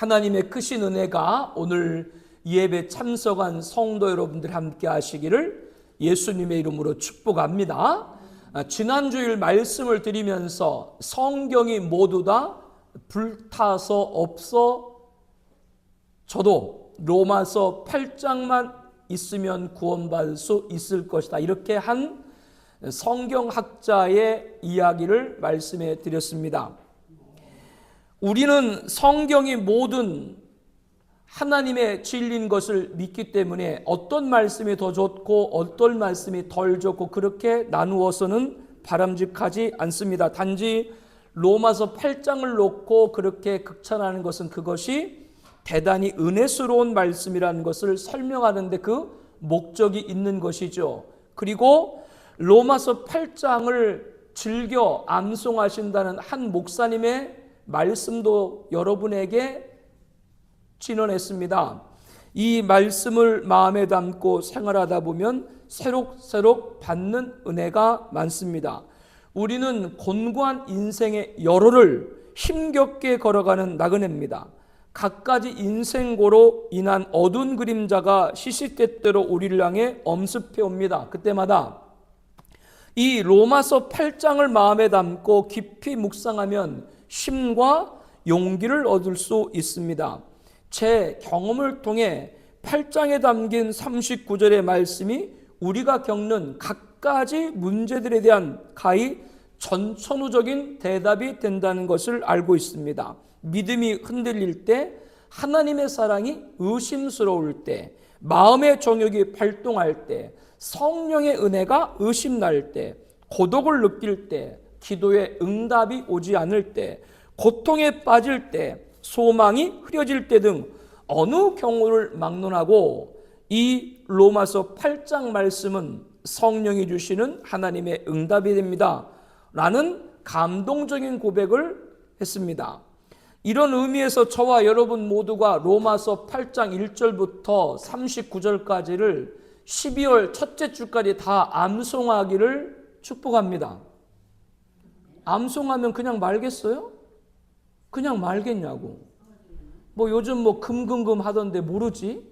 하나님의 크신 은혜가 오늘 예배 참석한 성도 여러분들 함께 하시기를 예수님의 이름으로 축복합니다. 지난주일 말씀을 드리면서 성경이 모두 다 불타서 없어져도 로마서 8장만 있으면 구원받을 수 있을 것이다, 이렇게 한 성경학자의 이야기를 말씀해 드렸습니다. 우리는 성경이 모든 하나님의 진리인 것을 믿기 때문에 어떤 말씀이 더 좋고 어떤 말씀이 덜 좋고 그렇게 나누어서는 바람직하지 않습니다. 단지 로마서 8장을 놓고 그렇게 극찬하는 것은 그것이 대단히 은혜스러운 말씀이라는 것을 설명하는데 그 목적이 있는 것이죠. 그리고 로마서 8장을 즐겨 암송하신다는 한 목사님의 말씀도 여러분에게 진언했습니다. 이 말씀을 마음에 담고 생활하다 보면 새록새록 받는 은혜가 많습니다. 우리는 곤고한 인생의 여로를 힘겹게 걸어가는 나그네입니다. 갖가지 인생고로 인한 어두운 그림자가 시시때때로 우리를 향해 엄습해 옵니다. 그때마다 이 로마서 8장을 마음에 담고 깊이 묵상하면 힘과 용기를 얻을 수 있습니다. 제 경험을 통해 8장에 담긴 39절의 말씀이 우리가 겪는 갖가지 문제들에 대한 가히 전천후적인 대답이 된다는 것을 알고 있습니다. 믿음이 흔들릴 때, 하나님의 사랑이 의심스러울 때, 마음의 정욕이 발동할 때, 성령의 은혜가 의심날 때, 고독을 느낄 때, 기도에 응답이 오지 않을 때, 고통에 빠질 때, 소망이 흐려질 때 등 어느 경우를 막론하고 이 로마서 8장 말씀은 성령이 주시는 하나님의 응답이 됩니다 라는 감동적인 고백을 했습니다. 이런 의미에서 저와 여러분 모두가 로마서 8장 1절부터 39절까지를 12월 첫째 주까지 다 암송하기를 축복합니다. 암송하면 그냥 말겠어요? 그냥 말겠냐고. 요즘 금금금 하던데 모르지?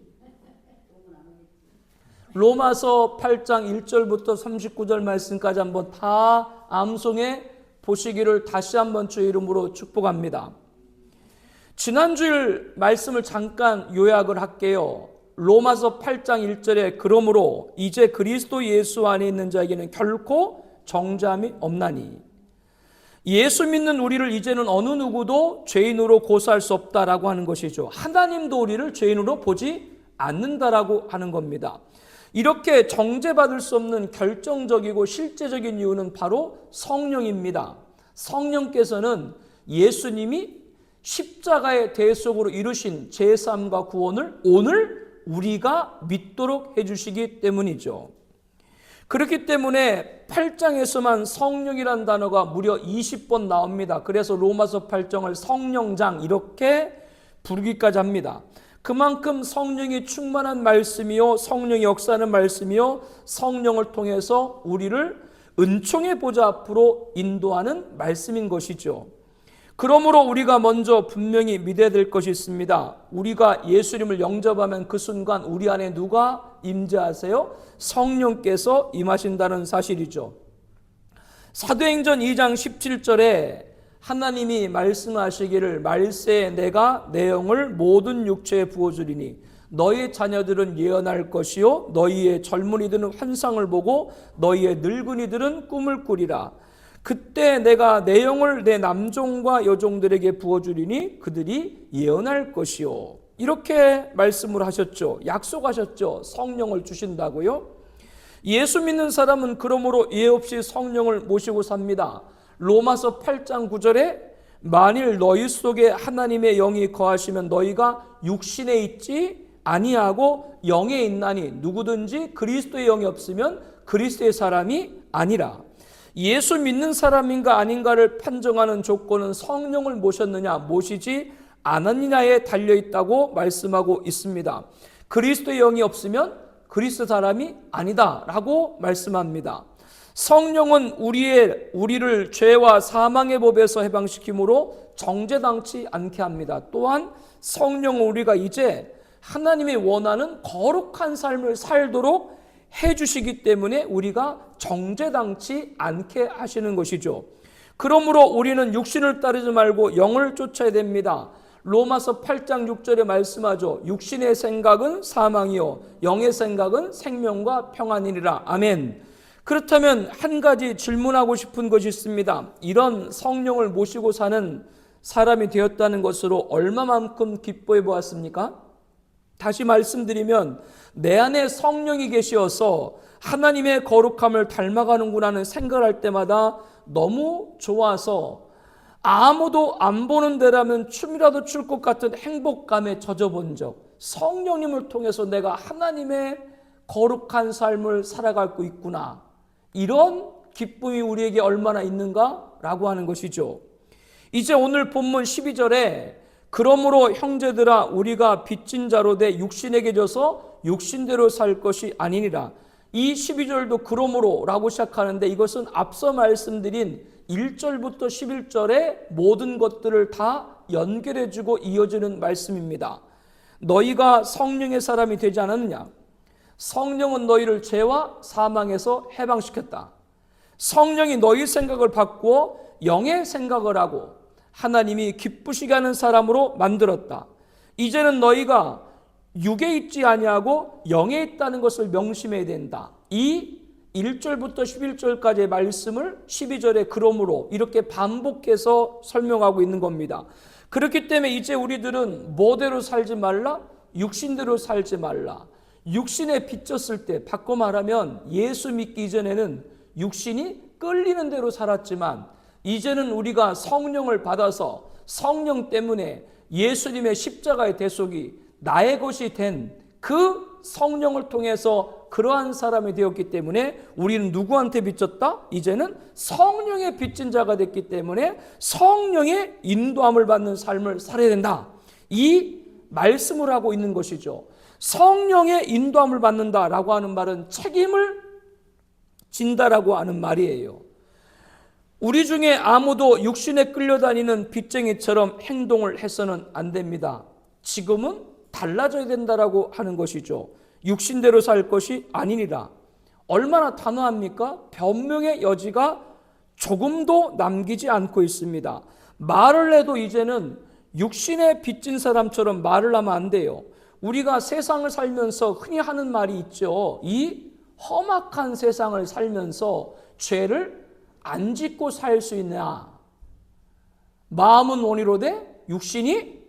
로마서 8장 1절부터 39절 말씀까지 한번 다 암송해 보시기를 다시 한번 주의 이름으로 축복합니다. 지난주일 말씀을 잠깐 요약을 할게요. 로마서 8장 1절에 그러므로 이제 그리스도 예수 안에 있는 자에게는 결코 정죄함이 없나니, 예수 믿는 우리를 이제는 어느 누구도 죄인으로 고소할 수 없다라고 하는 것이죠. 하나님도 우리를 죄인으로 보지 않는다라고 하는 겁니다. 이렇게 정죄받을 수 없는 결정적이고 실제적인 이유는 바로 성령입니다. 성령께서는 예수님이 십자가의 대속으로 이루신 제사함과 구원을 오늘 우리가 믿도록 해주시기 때문이죠. 그렇기 때문에 8장에서만 성령이란 단어가 무려 20번 나옵니다. 그래서 로마서 8장을 성령장 이렇게 부르기까지 합니다. 그만큼 성령이 충만한 말씀이요, 성령이 역사하는 말씀이요, 성령을 통해서 우리를 은총의 보좌 앞으로 인도하는 말씀인 것이죠. 그러므로 우리가 먼저 분명히 믿어야 될 것이 있습니다. 우리가 예수님을 영접하면 그 순간 우리 안에 누가 임재하세요? 성령께서 임하신다는 사실이죠. 사도행전 2장 17절에 하나님이 말씀하시기를 말세에 내가 내 영을 모든 육체에 부어주리니 너희의 자녀들은 예언할 것이요 너희의 젊은이들은 환상을 보고 너희의 늙은이들은 꿈을 꾸리라. 그때 내가 내 영을 내 남종과 여종들에게 부어주리니 그들이 예언할 것이요. 이렇게 말씀을 하셨죠. 약속하셨죠. 성령을 주신다고요. 예수 믿는 사람은 그러므로 예 없이 성령을 모시고 삽니다. 로마서 8장 9절에 만일 너희 속에 하나님의 영이 거하시면 너희가 육신에 있지 아니하고 영에 있나니 누구든지 그리스도의 영이 없으면 그리스도의 사람이 아니라. 예수 믿는 사람인가 아닌가를 판정하는 조건은 성령을 모셨느냐 모시지 않았느냐에 달려있다고 말씀하고 있습니다. 그리스도의 영이 없으면 그리스도 사람이 아니다 라고 말씀합니다. 성령은 우리를 죄와 사망의 법에서 해방시키므로 정죄당치 않게 합니다. 또한 성령은 우리가 이제 하나님이 원하는 거룩한 삶을 살도록 해주시기 때문에 우리가 정죄당치 않게 하시는 것이죠. 그러므로 우리는 육신을 따르지 말고 영을 쫓아야 됩니다. 로마서 8장 6절에 말씀하죠. 육신의 생각은 사망이요 영의 생각은 생명과 평안이니라. 아멘. 그렇다면 한 가지 질문하고 싶은 것이 있습니다. 이런 성령을 모시고 사는 사람이 되었다는 것으로 얼마만큼 기뻐해 보았습니까? 다시 말씀드리면 내 안에 성령이 계시어서 하나님의 거룩함을 닮아가는구나 하는 생각을 할 때마다 너무 좋아서 아무도 안 보는 데라면 춤이라도 출 것 같은 행복감에 젖어본 적, 성령님을 통해서 내가 하나님의 거룩한 삶을 살아가고 있구나, 이런 기쁨이 우리에게 얼마나 있는가라고 하는 것이죠. 이제 오늘 본문 12절에 그러므로 형제들아 우리가 빚진 자로 돼 육신에게 져서 육신대로 살 것이 아니니라. 이 12절도 그러므로 라고 시작하는데 이것은 앞서 말씀드린 1절부터 11절의 모든 것들을 다 연결해주고 이어지는 말씀입니다. 너희가 성령의 사람이 되지 않았느냐? 성령은 너희를 죄와 사망에서 해방시켰다. 성령이 너희 생각을 바꾸어 영의 생각을 하고 하나님이 기쁘시게 하는 사람으로 만들었다. 이제는 너희가 육에 있지 아니하고 영에 있다는 것을 명심해야 된다. 이 1절부터 11절까지의 말씀을 12절에 그러므로 이렇게 반복해서 설명하고 있는 겁니다. 그렇기 때문에 이제 우리들은 뭐대로 살지 말라? 육신대로 살지 말라. 육신에 빚졌을 때, 바꿔 말하면 예수 믿기 이전에는 육신이 끌리는 대로 살았지만 이제는 우리가 성령을 받아서 성령 때문에 예수님의 십자가의 대속이 나의 것이 된 그 성령을 통해서 그러한 사람이 되었기 때문에 우리는 누구한테 빚졌다? 이제는 성령의 빚진 자가 됐기 때문에 성령의 인도함을 받는 삶을 살아야 된다. 이 말씀을 하고 있는 것이죠. 성령의 인도함을 받는다라고 하는 말은 책임을 진다라고 하는 말이에요. 우리 중에 아무도 육신에 끌려다니는 빚쟁이처럼 행동을 해서는 안 됩니다. 지금은 달라져야 된다라고 하는 것이죠. 육신대로 살 것이 아니니라. 얼마나 단호합니까? 변명의 여지가 조금도 남기지 않고 있습니다. 말을 해도 이제는 육신에 빚진 사람처럼 말을 하면 안 돼요. 우리가 세상을 살면서 흔히 하는 말이 있죠. 이 험악한 세상을 살면서 죄를 안 짓고 살 수 있냐? 마음은 원이로되 육신이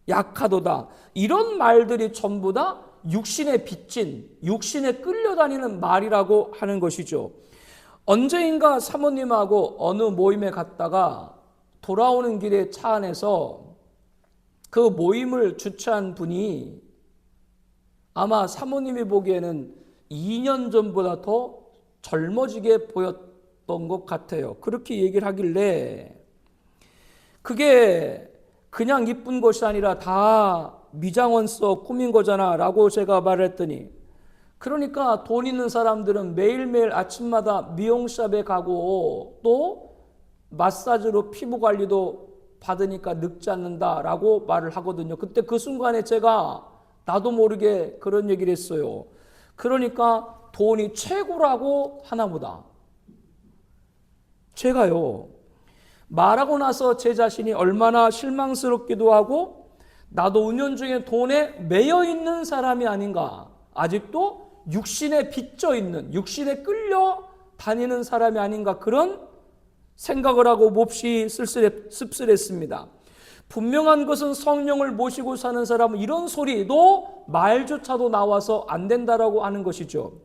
약하도다. 이런 말들이 전부 다 육신에 빚진, 육신에 끌려다니는 말이라고 하는 것이죠. 언제인가 사모님하고 어느 모임에 갔다가 돌아오는 길에 차 안에서 그 모임을 주최한 분이 아마 사모님이 보기에는 2년 전보다 더 젊어지게 보였던 것 같아요. 그렇게 얘기를 하길래 그게 그냥 이쁜 것이 아니라 다 미장원 써 꾸민 거잖아 라고 제가 말했더니, 그러니까 돈 있는 사람들은 매일매일 아침마다 미용샵에 가고 또 마사지로 피부 관리도 받으니까 늙지 않는다 라고 말을 하거든요. 그때 그 순간에 제가 나도 모르게 그런 얘기를 했어요. 그러니까 돈이 최고라고 하나보다. 제가요, 말하고 나서 제 자신이 얼마나 실망스럽기도 하고 나도 은연중에 돈에 매여 있는 사람이 아닌가, 아직도 육신에 빚져 있는, 육신에 끌려 다니는 사람이 아닌가, 그런 생각을 하고 몹시 씁쓸했습니다. 분명한 것은 성령을 모시고 사는 사람은 이런 소리도 말조차도 나와서 안 된다라고 하는 것이죠.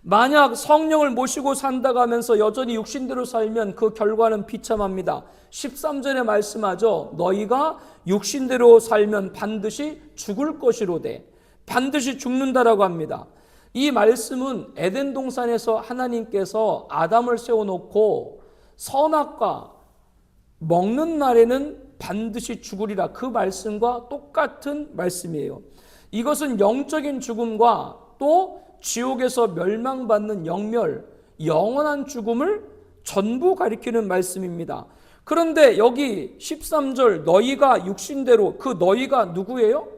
만약 성령을 모시고 산다고 하면서 여전히 육신대로 살면 그 결과는 비참합니다. 13절에 말씀하죠. 너희가 육신대로 살면 반드시 죽을 것이로되, 반드시 죽는다라고 합니다. 이 말씀은 에덴 동산에서 하나님께서 아담을 세워놓고 선악과 먹는 날에는 반드시 죽으리라, 그 말씀과 똑같은 말씀이에요. 이것은 영적인 죽음과 또 지옥에서 멸망받는 영멸, 영원한 죽음을 전부 가리키는 말씀입니다. 그런데 여기 13절 너희가 육신대로, 그 너희가 누구예요?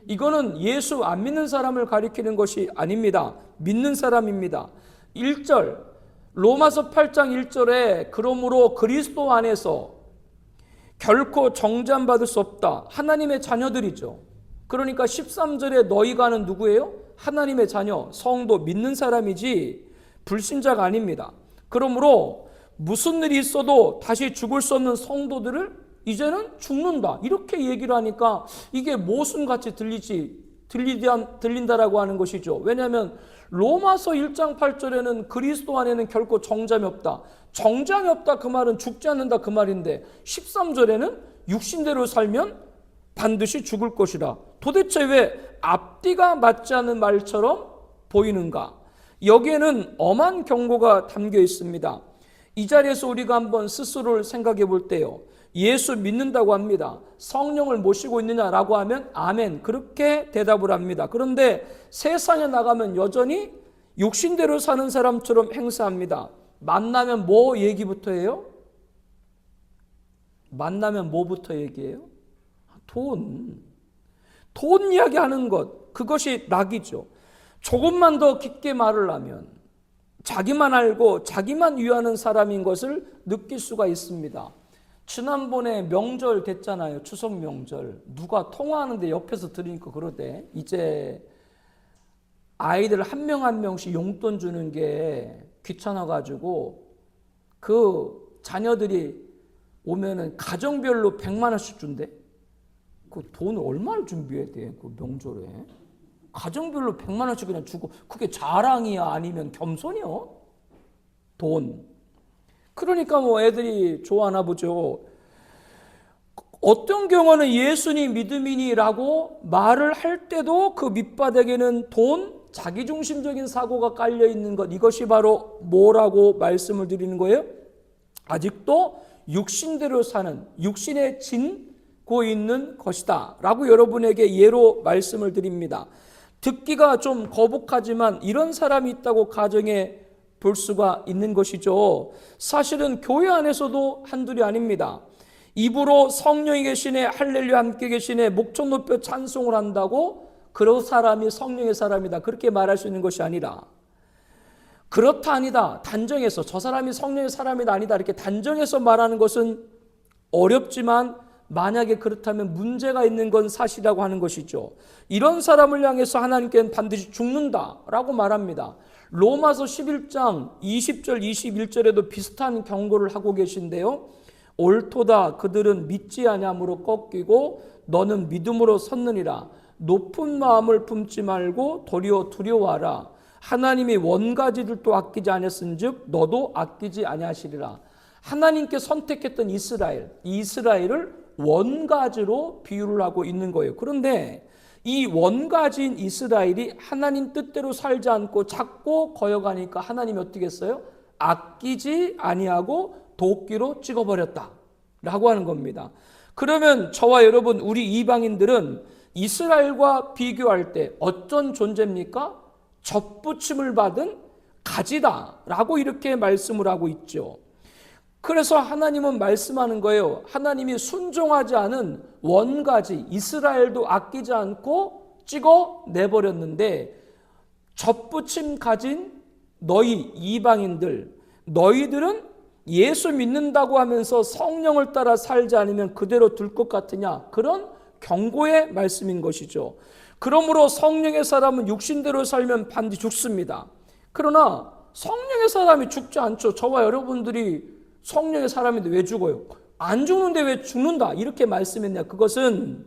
이거는 예수 안 믿는 사람을 가리키는 것이 아닙니다. 믿는 사람입니다. 1절 로마서 8장 1절에 그러므로 그리스도 안에서 결코 정죄받을 수 없다. 하나님의 자녀들이죠. 그러니까 13절에 너희가는 누구예요? 하나님의 자녀, 성도, 믿는 사람이지 불신자가 아닙니다. 그러므로 무슨 일이 있어도 다시 죽을 수 없는 성도들을 이제는 죽는다, 이렇게 얘기를 하니까 이게 모순같이 들린다라고 하는 것이죠. 왜냐하면 로마서 1장 8절에는 그리스도 안에는 결코 정죄함이 없다. 정죄함이 없다 그 말은 죽지 않는다 그 말인데 13절에는 육신대로 살면 반드시 죽을 것이라. 도대체 왜 앞뒤가 맞지 않는 말처럼 보이는가? 여기에는 엄한 경고가 담겨 있습니다. 이 자리에서 우리가 한번 스스로를 생각해 볼 때요, 예수 믿는다고 합니다. 성령을 모시고 있느냐라고 하면 아멘, 그렇게 대답을 합니다. 그런데 세상에 나가면 여전히 육신대로 사는 사람처럼 행세합니다. 만나면 뭐 얘기부터 해요? 만나면 뭐부터 얘기해요? 돈 이야기하는 것, 그것이 낙이죠. 조금만 더 깊게 말을 하면 자기만 알고 자기만 위하는 사람인 것을 느낄 수가 있습니다. 지난번에 명절 됐잖아요. 추석 명절. 누가 통화하는데 옆에서 들으니까 그러대. 이제 아이들 한 명 한 명씩 용돈 주는 게 귀찮아가지고 그 자녀들이 오면은 가정별로 100만 원씩 준대. 그 돈을 얼마를 준비해야 돼? 그 명절에. 가정별로 100만 원씩 그냥 주고, 그게 자랑이야 아니면 겸손이요? 돈. 그러니까 뭐 애들이 좋아하나 보죠. 어떤 경우는 예수님 믿음이니라고 말을 할 때도 그 밑바닥에는 돈, 자기중심적인 사고가 깔려 있는 것, 이것이 바로 뭐라고 말씀을 드리는 거예요? 아직도 육신대로 사는, 육신에 짓고 있는 것이다 라고 여러분에게 예로 말씀을 드립니다. 듣기가 좀 거북하지만 이런 사람이 있다고 가정에 볼 수가 있는 것이죠. 사실은 교회 안에서도 한둘이 아닙니다. 입으로 성령이 계시네, 할렐루야 함께 계시네, 목청 높여 찬송을 한다고 그 사람이 성령의 사람이다, 그렇게 말할 수 있는 것이 아니라, 그렇다 아니다, 단정해서 저 사람이 성령의 사람이다 아니다, 이렇게 단정해서 말하는 것은 어렵지만 만약에 그렇다면 문제가 있는 건 사실이라고 하는 것이죠. 이런 사람을 향해서 하나님께는 반드시 죽는다라고 말합니다. 로마서 11장 20절 21절에도 비슷한 경고를 하고 계신데요. 옳도다, 그들은 믿지 아니함으로 꺾이고 너는 믿음으로 섰느니라. 높은 마음을 품지 말고 도리어 두려워하라. 하나님이 원가지들도 아끼지 아니했은즉 너도 아끼지 아니하시리라. 하나님께 선택했던 이스라엘을 원가지로 비유를 하고 있는 거예요. 그런데 이 원가지인 이스라엘이 하나님 뜻대로 살지 않고 자꾸 거여가니까 하나님이 어떻게 했어요? 아끼지 아니하고 도끼로 찍어버렸다 라고 하는 겁니다. 그러면 저와 여러분, 우리 이방인들은 이스라엘과 비교할 때 어떤 존재입니까? 접붙임을 받은 가지다 라고 이렇게 말씀을 하고 있죠. 그래서 하나님은 말씀하는 거예요. 하나님이 순종하지 않은 원가지 이스라엘도 아끼지 않고 찍어 내버렸는데, 접붙임 가진 너희 이방인들, 너희들은 예수 믿는다고 하면서 성령을 따라 살지 않으면 그대로 둘 것 같으냐, 그런 경고의 말씀인 것이죠. 그러므로 성령의 사람은 육신대로 살면 반드시 죽습니다. 그러나 성령의 사람이 죽지 않죠. 저와 여러분들이 성령의 사람인데 왜 죽어요? 안 죽는데 왜 죽는다, 이렇게 말씀했냐? 그것은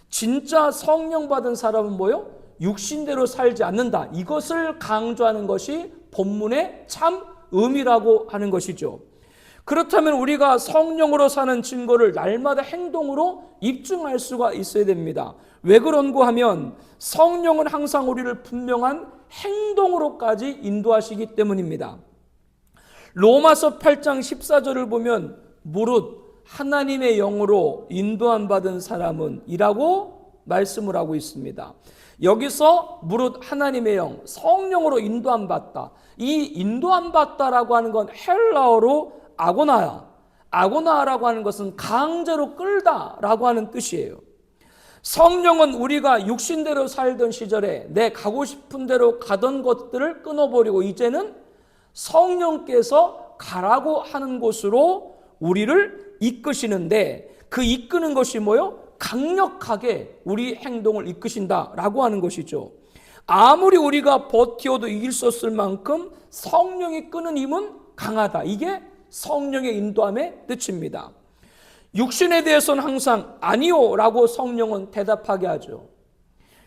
진짜 성령 받은 사람은 뭐요? 육신대로 살지 않는다, 이것을 강조하는 것이 본문의 참 의미라고 하는 것이죠. 그렇다면 우리가 성령으로 사는 증거를 날마다 행동으로 입증할 수가 있어야 됩니다. 왜 그런고 하면 성령은 항상 우리를 분명한 행동으로까지 인도하시기 때문입니다. 로마서 8장 14절을 보면 무릇 하나님의 영으로 인도함 받은 사람은 이라고 말씀을 하고 있습니다. 여기서 무릇 하나님의 영, 성령으로 인도함 받다, 이 인도함 받다라고 하는 건 헬라어로 아고나야, 아고나라고 하는 것은 강제로 끌다라고 하는 뜻이에요. 성령은 우리가 육신대로 살던 시절에 내 가고 싶은 대로 가던 것들을 끊어버리고 이제는 성령께서 가라고 하는 곳으로 우리를 이끄시는데, 그 이끄는 것이 뭐요? 강력하게 우리 행동을 이끄신다라고 하는 것이죠. 아무리 우리가 버티어도 이길 수 없을 만큼 성령이 끄는 힘은 강하다. 이게 성령의 인도함의 뜻입니다. 육신에 대해서는 항상 아니요 라고 성령은 대답하게 하죠.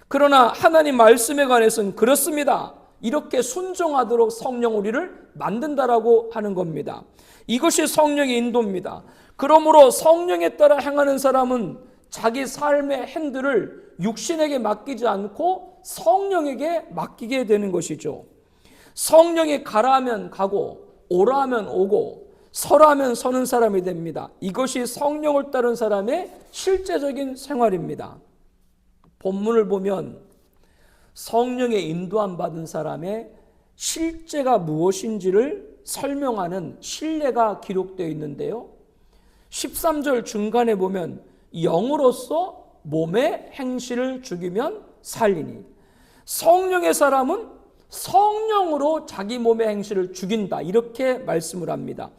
그러나 하나님 말씀에 관해서는 그렇습니다, 이렇게 순종하도록 성령 우리를 만든다라고 하는 겁니다. 이것이 성령의 인도입니다. 그러므로 성령에 따라 행하는 사람은 자기 삶의 핸들을 육신에게 맡기지 않고 성령에게 맡기게 되는 것이죠. 성령이 가라 하면 가고 오라 하면 오고 서라 하면 서는 사람이 됩니다. 이것이 성령을 따른 사람의 실제적인 생활입니다. 본문을 보면 성령의 인도함 받은 사람의 실제가 무엇인지를 설명하는 신뢰가 기록되어 있는데요. 13절 중간에 보면 영으로서 몸의 행실을 죽이면 살리니, 성령의 사람은 성령으로 자기 몸의 행실을 죽인다, 이렇게 말씀을 합니다.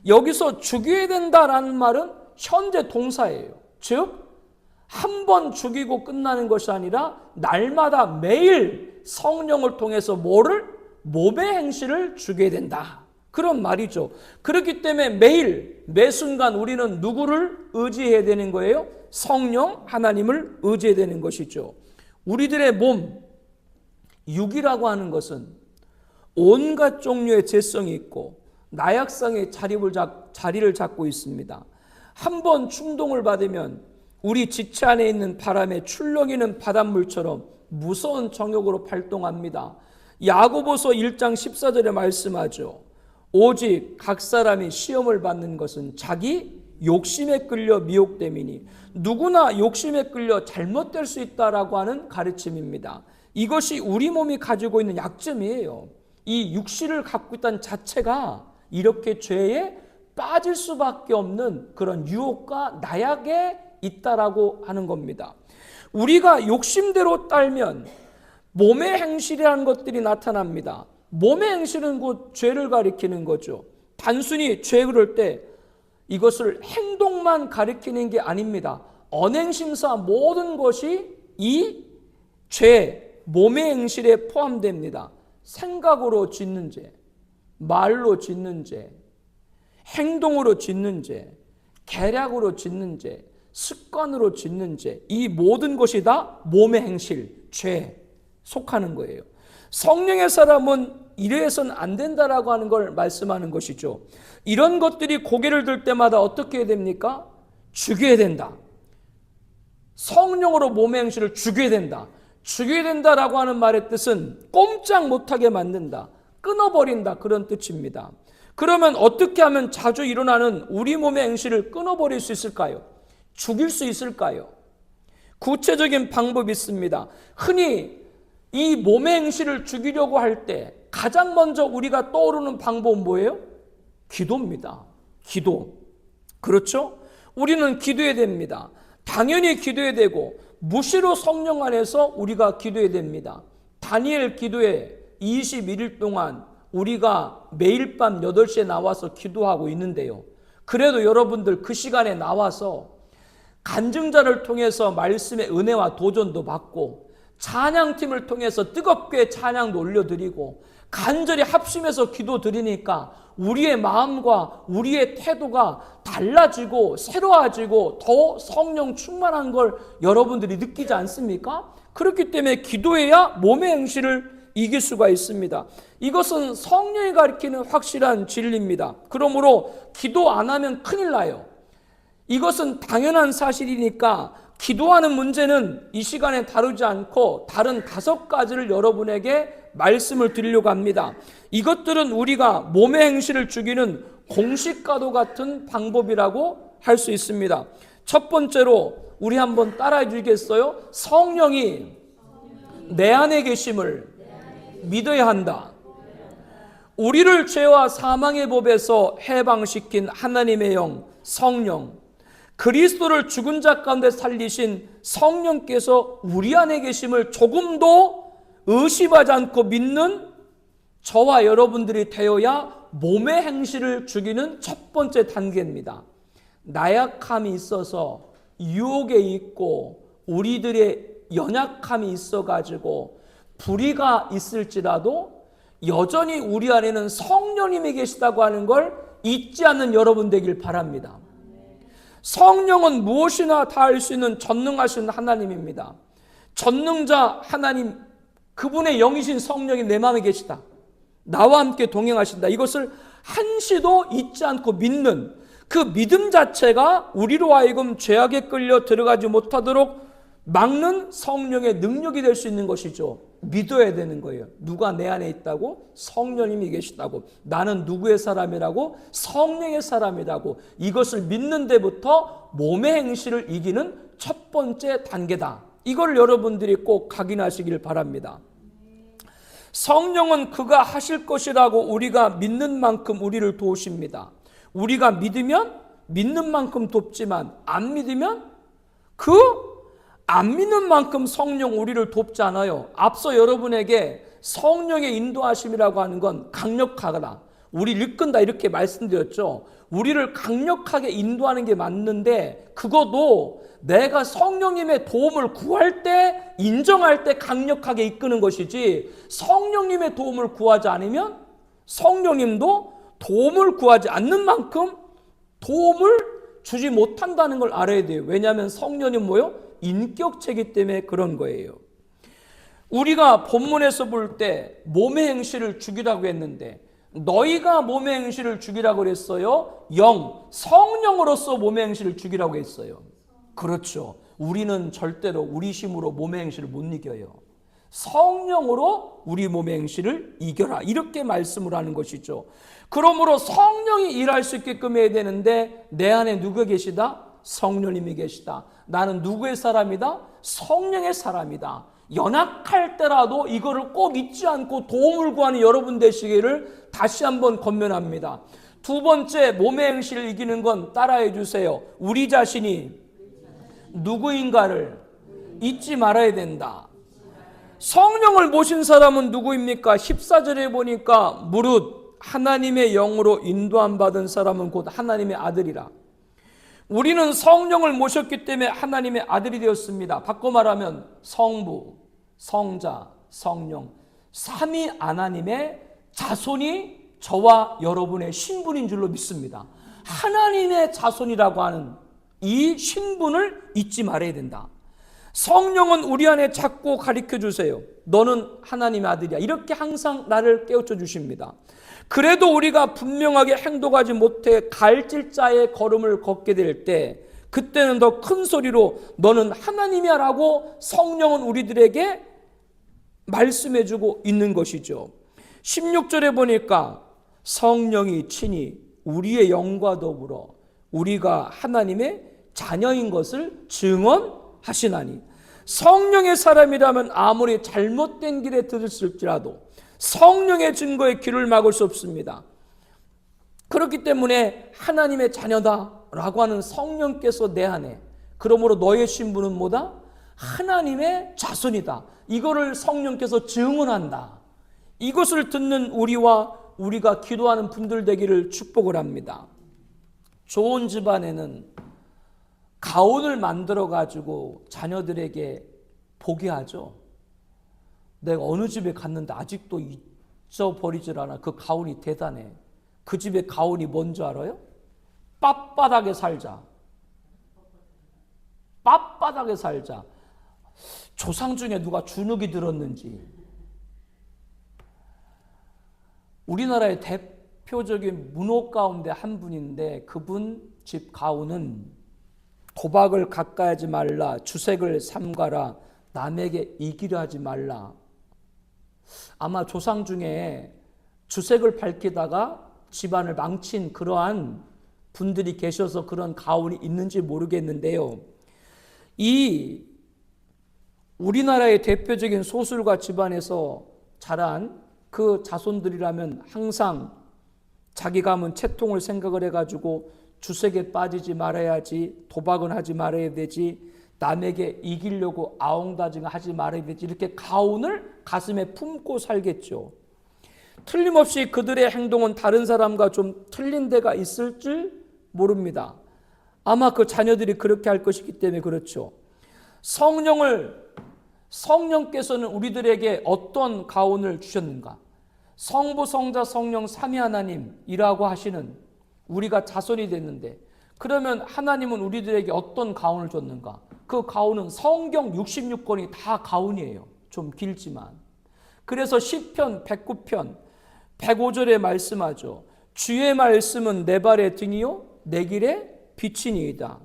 여기서 죽여야 된다라는 말은 현재 동사예요. 즉 한 번 죽이고 끝나는 것이 아니라 날마다 매일 성령을 통해서 뭐를? 몸의 행실을 죽여야 된다, 그런 말이죠. 그렇기 때문에 매일 매 순간 우리는 누구를 의지해야 되는 거예요? 성령 하나님을 의지해야 되는 것이죠. 우리들의 몸, 육이라고 하는 것은 온갖 종류의 죄성이 있고 나약성의 자리를 잡고 있습니다. 한번 충동을 받으면 우리 지체 안에 있는 바람에 출렁이는 바닷물처럼 무서운 정욕으로 발동합니다. 야고보서 1장 14절에 말씀하죠. 오직 각 사람이 시험을 받는 것은 자기 욕심에 끌려 미혹됨이니, 누구나 욕심에 끌려 잘못될 수 있다라고 하는 가르침입니다. 이것이 우리 몸이 가지고 있는 약점이에요. 이 육신을 갖고 있다는 자체가 이렇게 죄에 빠질 수밖에 없는 그런 유혹과 나약에 있다라고 하는 겁니다. 우리가 욕심대로 따르면 몸의 행실이라는 것들이 나타납니다. 몸의 행실은 곧 죄를 가리키는 거죠. 단순히 죄 그럴 때 이것을 행동만 가리키는 게 아닙니다. 언행심사 모든 것이 이 죄, 몸의 행실에 포함됩니다. 생각으로 짓는 죄, 말로 짓는 죄, 행동으로 짓는 죄, 계략으로 짓는 죄, 습관으로 짓는 죄, 이 모든 것이 다 몸의 행실, 죄에 속하는 거예요. 성령의 사람은 이래서는 안 된다라고 하는 걸 말씀하는 것이죠. 이런 것들이 고개를 들 때마다 어떻게 해야 됩니까? 죽여야 된다. 성령으로 몸의 행실을 죽여야 된다. 죽여야 된다라고 하는 말의 뜻은 꼼짝 못하게 만든다, 끊어버린다, 그런 뜻입니다. 그러면 어떻게 하면 자주 일어나는 우리 몸의 행실을 끊어버릴 수 있을까요? 죽일 수 있을까요? 구체적인 방법이 있습니다. 흔히 이 몸의 행실을 죽이려고 할 때 가장 먼저 우리가 떠오르는 방법은 뭐예요? 기도입니다. 기도. 그렇죠? 우리는 기도해야 됩니다. 당연히 기도해야 되고 무시로 성령 안에서 우리가 기도해야 됩니다. 다니엘 기도에 21일 동안 우리가 매일 밤 8시에 나와서 기도하고 있는데요. 그래도 여러분들 그 시간에 나와서 간증자를 통해서 말씀의 은혜와 도전도 받고 찬양팀을 통해서 뜨겁게 찬양도 올려드리고 간절히 합심해서 기도 드리니까 우리의 마음과 우리의 태도가 달라지고 새로워지고 더 성령 충만한 걸 여러분들이 느끼지 않습니까? 그렇기 때문에 기도해야 몸의 행실을 이길 수가 있습니다. 이것은 성령이 가리키는 확실한 진리입니다. 그러므로 기도 안 하면 큰일 나요. 이것은 당연한 사실이니까 기도하는 문제는 이 시간에 다루지 않고 다른 5가지를 여러분에게 말씀을 드리려고 합니다. 이것들은 우리가 몸의 행실을 죽이는 공식과도 같은 방법이라고 할 수 있습니다. 첫 번째로 우리 한번 따라해 주시겠어요? 성령이 내 안에 계심을 믿어야 한다. 우리를 죄와 사망의 법에서 해방시킨 하나님의 영, 성령, 그리스도를 죽은 자 가운데 살리신 성령께서 우리 안에 계심을 조금도 의심하지 않고 믿는 저와 여러분들이 되어야 몸의 행실을 죽이는 첫 번째 단계입니다. 나약함이 있어서 유혹에 있고 우리들의 연약함이 있어가지고 불의가 있을지라도 여전히 우리 안에는 성령님이 계시다고 하는 걸 잊지 않는 여러분 되길 바랍니다. 성령은 무엇이나 다 할 수 있는 전능하신 하나님입니다. 전능자 하나님, 그분의 영이신 성령이 내 마음에 계시다. 나와 함께 동행하신다. 이것을 한시도 잊지 않고 믿는 그 믿음 자체가 우리로 하여금 죄악에 끌려 들어가지 못하도록 막는 성령의 능력이 될 수 있는 것이죠. 믿어야 되는 거예요. 누가 내 안에 있다고? 성령님이 계시다고. 나는 누구의 사람이라고? 성령의 사람이라고. 이것을 믿는 데부터 몸의 행실을 이기는 첫 번째 단계다. 이걸 여러분들이 꼭 각인하시길 바랍니다. 성령은 그가 하실 것이라고 우리가 믿는 만큼 우리를 도우십니다. 우리가 믿으면 믿는 만큼 돕지만 안 믿으면 안 믿는 만큼 성령 우리를 돕지 않아요. 앞서 여러분에게 성령의 인도하심이라고 하는 건 강력하거나 우리를 이끈다 이렇게 말씀드렸죠. 우리를 강력하게 인도하는 게 맞는데 그것도 내가 성령님의 도움을 구할 때 인정할 때 강력하게 이끄는 것이지 성령님의 도움을 구하지 않으면 성령님도 도움을 구하지 않는 만큼 도움을 주지 못한다는 걸 알아야 돼요. 왜냐하면 성령님 뭐요? 인격체이기 때문에 그런 거예요. 우리가 본문에서 볼 때 몸의 행실을 죽이라고 했는데 너희가 몸의 행실을 죽이라고 했어요? 성령으로서 몸의 행실을 죽이라고 했어요. 그렇죠. 우리는 절대로 우리 힘으로 몸의 행실을 못 이겨요. 성령으로 우리 몸의 행실을 이겨라. 이렇게 말씀을 하는 것이죠. 그러므로 성령이 일할 수 있게끔 해야 되는데 내 안에 누가 계시다? 성령님이 계시다. 나는 누구의 사람이다? 성령의 사람이다. 연약할 때라도 이거를 꼭 잊지 않고 도움을 구하는 여러분 되시기를 다시 한번 권면합니다. 두 번째, 몸의 행실을 이기는 건 따라해 주세요. 우리 자신이 누구인가를 잊지 말아야 된다. 성령을 모신 사람은 누구입니까? 14절에 보니까 무릇 하나님의 영으로 인도함 받은 사람은 곧 하나님의 아들이라. 우리는 성령을 모셨기 때문에 하나님의 아들이 되었습니다. 바꿔 말하면 성부, 성자, 성령, 삼위 하나님의 자손이 저와 여러분의 신분인 줄로 믿습니다. 하나님의 자손이라고 하는 이 신분을 잊지 말아야 된다. 성령은 우리 안에 자꾸 가르쳐 주세요. 너는 하나님의 아들이야. 이렇게 항상 나를 깨우쳐 주십니다. 그래도 우리가 분명하게 행동하지 못해 갈질자의 걸음을 걷게 될 때 그때는 더 큰 소리로 너는 하나님이야 라고 성령은 우리들에게 말씀해 주고 있는 것이죠. 16절에 보니까 성령이 친히 우리의 영과 더불어 우리가 하나님의 자녀인 것을 증언하시나니. 성령의 사람이라면 아무리 잘못된 길에 들었을지라도 성령의 증거에 귀를 막을 수 없습니다. 그렇기 때문에 하나님의 자녀다라고 하는 성령께서 내 안에, 그러므로 너의 신분은 뭐다? 하나님의 자손이다. 이거를 성령께서 증언한다. 이것을 듣는 우리가 기도하는 분들 되기를 축복을 합니다. 좋은 집안에는 가운을 만들어 가지고 자녀들에게 보게 하죠. 내가 어느 집에 갔는데 아직도 잊어버리질 않아. 그 가운이 대단해. 그 집의 가운이 뭔지 알아요? 빳바닥에 살자. 빳바닥에 살자. 조상 중에 누가 주눅이 들었는지. 우리나라의 대표적인 문호 가운데 한 분인데 그분 집 가운은 도박을 가까이 하지 말라, 주색을 삼가라, 남에게 이기려 하지 말라. 아마 조상 중에 주색을 밝히다가 집안을 망친 그러한 분들이 계셔서 그런 가운이 있는지 모르겠는데요. 이 우리나라의 대표적인 소술가 집안에서 자란 그 자손들이라면 항상 자기 가문 채통을 생각을 해가지고 주색에 빠지지 말아야지, 도박은 하지 말아야 되지, 남에게 이기려고 아웅다징 하지 말아야 되지, 이렇게 가훈을 가슴에 품고 살겠죠. 틀림없이 그들의 행동은 다른 사람과 좀 틀린 데가 있을 줄 모릅니다. 아마 그 자녀들이 그렇게 할 것이기 때문에 그렇죠. 성령께서는 우리들에게 어떤 가훈을 주셨는가? 성부, 성자, 성령 삼위 하나님이라고 하시는 우리가 자손이 됐는데, 그러면 하나님은 우리들에게 어떤 가훈을 줬는가? 그 가훈은 성경 66권이 다 가훈이에요. 좀 길지만. 그래서 시편 109편 105절에 말씀하죠. 주의 말씀은 내 발의 등이요 내 길의 빛이니이다.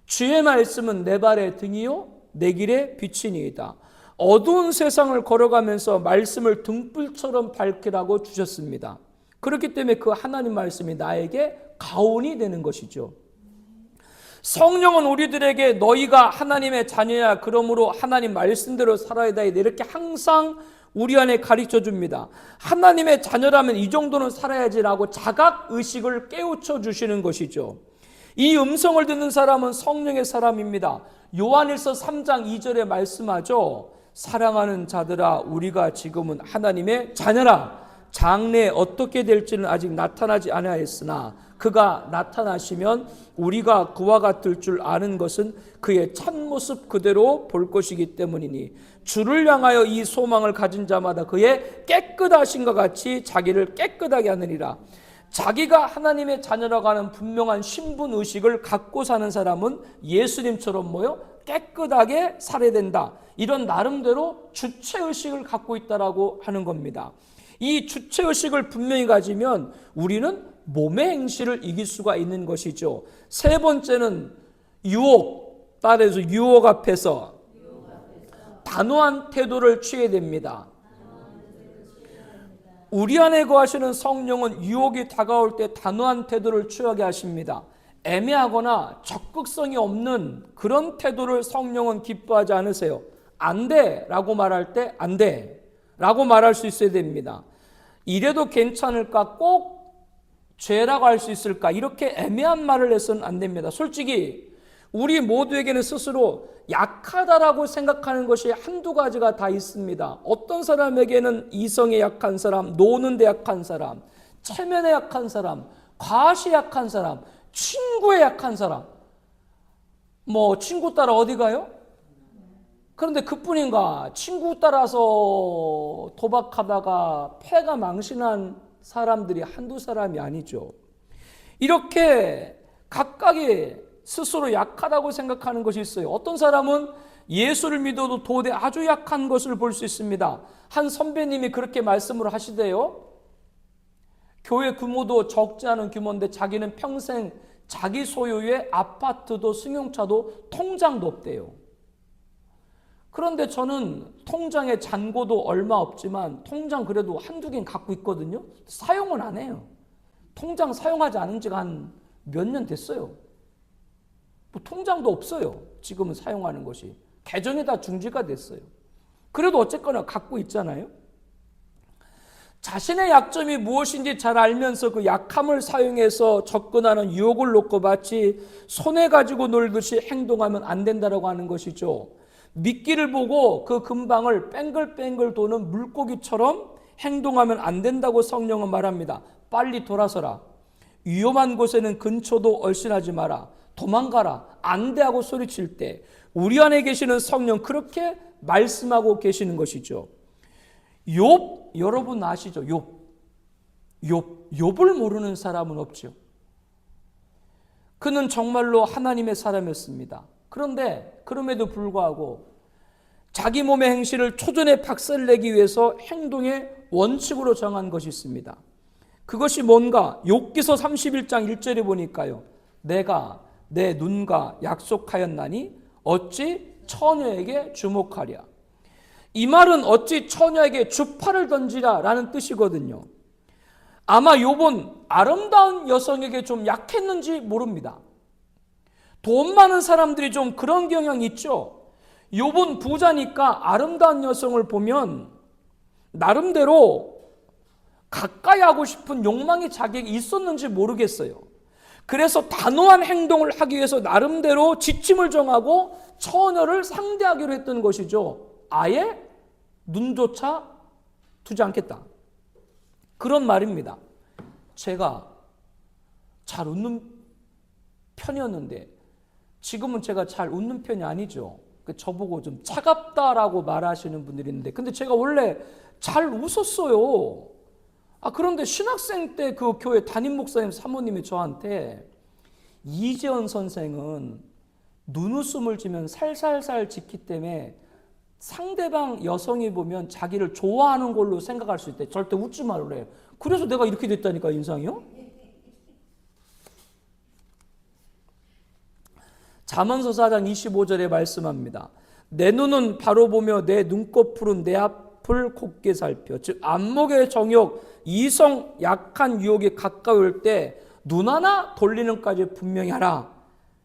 주의 말씀은 내 발의 등이요 내 길의 빛이니이다. 어두운 세상을 걸어가면서 말씀을 등불처럼 밝히라고 주셨습니다. 그렇기 때문에 그 하나님 말씀이 나에게 가훈이 되는 것이죠. 성령은 우리들에게 너희가 하나님의 자녀야, 그러므로 하나님 말씀대로 살아야 돼, 이렇게 항상 우리 안에 가르쳐 줍니다. 하나님의 자녀라면 이 정도는 살아야지라고 자각의식을 깨우쳐 주시는 것이죠. 이 음성을 듣는 사람은 성령의 사람입니다. 요한일서 3장 2절에 말씀하죠. 사랑하는 자들아, 우리가 지금은 하나님의 자녀라. 장래에 어떻게 될지는 아직 나타나지 아니하였으나 그가 나타나시면 우리가 그와 같을 줄 아는 것은 그의 참모습 그대로 볼 것이기 때문이니 주를 향하여 이 소망을 가진 자마다 그의 깨끗하신것 같이 자기를 깨끗하게 하느니라. 자기가 하나님의 자녀라고 하는 분명한 신분의식을 갖고 사는 사람은 예수님처럼 깨끗하게 살아야 된다. 이런 나름대로 주체의식을 갖고 있다라고 하는 겁니다. 이 주체의식을 분명히 가지면 우리는 몸의 행실을 이길 수가 있는 것이죠. 세 번째는 유혹, 따라서 유혹 앞에서 단호한 태도를 취해야 됩니다. 우리 안에 거하시는 성령은 유혹이 다가올 때 단호한 태도를 취하게 하십니다. 애매하거나 적극성이 없는 그런 태도를 성령은 기뻐하지 않으세요. 안 돼 라고 말할 때 안 돼 라고 말할 수 있어야 됩니다. 이래도 괜찮을까? 꼭 죄라고 할 수 있을까? 이렇게 애매한 말을 해서는 안 됩니다. 솔직히 우리 모두에게는 스스로 약하다라고 생각하는 것이 한두 가지가 다 있습니다. 어떤 사람에게는 이성에 약한 사람, 노는 데 약한 사람, 체면에 약한 사람, 과시에 약한 사람, 친구에 약한 사람. 친구 따라 어디 가요? 그런데 그뿐인가? 친구 따라서 도박하다가 패가 망신한 사람들이 한두 사람이 아니죠. 이렇게 각각의 스스로 약하다고 생각하는 것이 있어요. 어떤 사람은 예수를 믿어도 도대 아주 약한 것을 볼 수 있습니다. 한 선배님이 그렇게 말씀을 하시대요. 교회 규모도 적지 않은 규모인데 자기는 평생 자기 소유의 아파트도 승용차도 통장도 없대요. 그런데 저는 통장에 잔고도 얼마 없지만 통장 그래도 한두 개는 갖고 있거든요. 사용은 안 해요. 통장 사용하지 않은 지가 한 몇 년 됐어요. 통장도 없어요. 지금은 사용하는 것이. 계정이 다 중지가 됐어요. 그래도 어쨌거나 갖고 있잖아요. 자신의 약점이 무엇인지 잘 알면서 그 약함을 사용해서 접근하는 유혹을 놓고 마치 손에 가지고 놀듯이 행동하면 안 된다라고 하는 것이죠. 미끼를 보고 그 근방을 뺑글뺑글 도는 물고기처럼 행동하면 안 된다고 성령은 말합니다. 빨리 돌아서라. 위험한 곳에는 근처도 얼씬하지 마라. 도망가라. 안 돼 하고 소리칠 때 우리 안에 계시는 성령 그렇게 말씀하고 계시는 것이죠. 욥 여러분 아시죠? 욥을 모르는 사람은 없죠. 그는 정말로 하나님의 사람이었습니다. 그런데 그럼에도 불구하고 자기 몸의 행실을 초전에 박살내기 위해서 행동의 원칙으로 정한 것이 있습니다. 그것이 뭔가? 욥기서 31장 1절에 보니까요. 내가 내 눈과 약속하였나니 어찌 처녀에게 주목하랴. 이 말은 어찌 처녀에게 주파를 던지라 라는 뜻이거든요. 아마 욥은 아름다운 여성에게 좀 약했는지 모릅니다. 돈 많은 사람들이 좀 그런 경향이 있죠. 욥은 부자니까 아름다운 여성을 보면 나름대로 가까이 하고 싶은 욕망이 자기에게 있었는지 모르겠어요. 그래서 단호한 행동을 하기 위해서 나름대로 지침을 정하고 처녀를 상대하기로 했던 것이죠. 아예 눈조차 두지 않겠다. 그런 말입니다. 제가 잘 웃는 편이었는데 지금은 제가 잘 웃는 편이 아니죠. 저보고 좀 차갑다라고 말하시는 분들이 있는데, 근데 제가 원래 잘 웃었어요. 그런데 신학생 때 그 교회 담임 목사님 사모님이 저한테 이재원 선생은 눈웃음을 지면 살살살 짓기 때문에 상대방 여성이 보면 자기를 좋아하는 걸로 생각할 수 있대. 절대 웃지 말으래요. 그래서 내가 이렇게 됐다니까, 인상이요. 잠언서 4장 25절에 말씀합니다. 내 눈은 바로 보며 내 눈꺼풀은 내 앞을 곱게 살펴. 즉 안목의 정욕, 이성 약한 유혹이 가까울 때 눈 하나 돌리는까지 분명히 하라.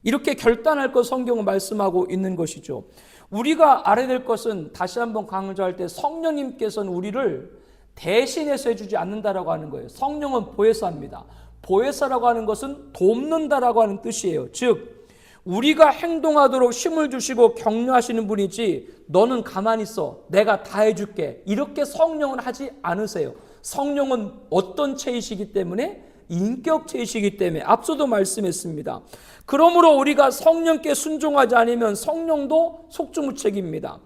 이렇게 결단할 것 성경은 말씀하고 있는 것이죠. 우리가 알아야 될 것은, 다시 한번 강조할 때, 성령님께서는 우리를 대신해서 해주지 않는다라고 하는 거예요. 성령은 보혜사입니다. 보혜사라고 하는 것은 돕는다라고 하는 뜻이에요. 즉 우리가 행동하도록 힘을 주시고 격려하시는 분이지, 너는 가만히 있어, 내가 다 해줄게, 이렇게 성령은 하지 않으세요. 성령은 어떤 체이시기 때문에? 인격체이시기 때문에. 앞서도 말씀했습니다. 그러므로 우리가 성령께 순종하지 않으면 성령도 속주무책입니다.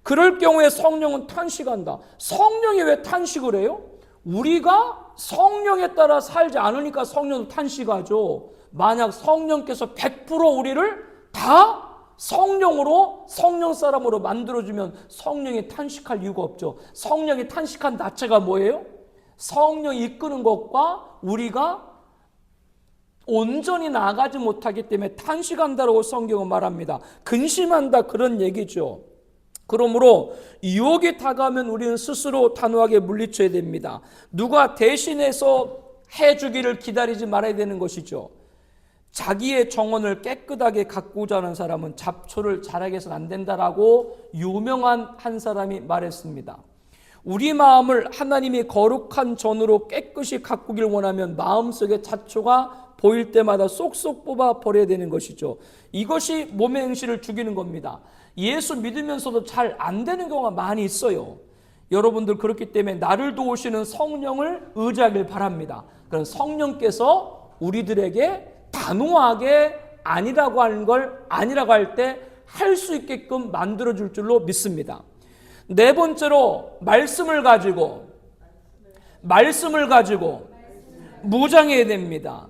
그럴 경우에 성령은 탄식한다. 성령이 왜 탄식을 해요? 우리가 성령에 따라 살지 않으니까 성령은 탄식하죠. 만약 성령께서 100% 우리를 다 성령으로, 성령 사람으로 만들어주면 성령이 탄식할 이유가 없죠. 성령이 탄식한 자체가 뭐예요? 성령이 이끄는 것과 우리가 온전히 나아가지 못하기 때문에 탄식한다라고 성경은 말합니다. 근심한다, 그런 얘기죠. 그러므로 유혹이 다가오면 우리는 스스로 단호하게 물리쳐야 됩니다. 누가 대신해서 해주기를 기다리지 말아야 되는 것이죠. 자기의 정원을 깨끗하게 가꾸자 하는 사람은 잡초를 자라게 해서는 안 된다라고 유명한 한 사람이 말했습니다. 우리 마음을 하나님이 거룩한 전으로 깨끗이 가꾸길 원하면 마음속에 잡초가 보일 때마다 쏙쏙 뽑아 버려야 되는 것이죠. 이것이 몸의 행실을 죽이는 겁니다. 예수 믿으면서도 잘 안 되는 경우가 많이 있어요. 여러분들, 그렇기 때문에 나를 도우시는 성령을 의지하길 바랍니다. 그런 성령께서 우리들에게 단호하게 아니라고 하는 걸 아니라고 할 때 할 수 있게끔 만들어줄 줄로 믿습니다. 네 번째로, 말씀을 가지고 무장해야 됩니다.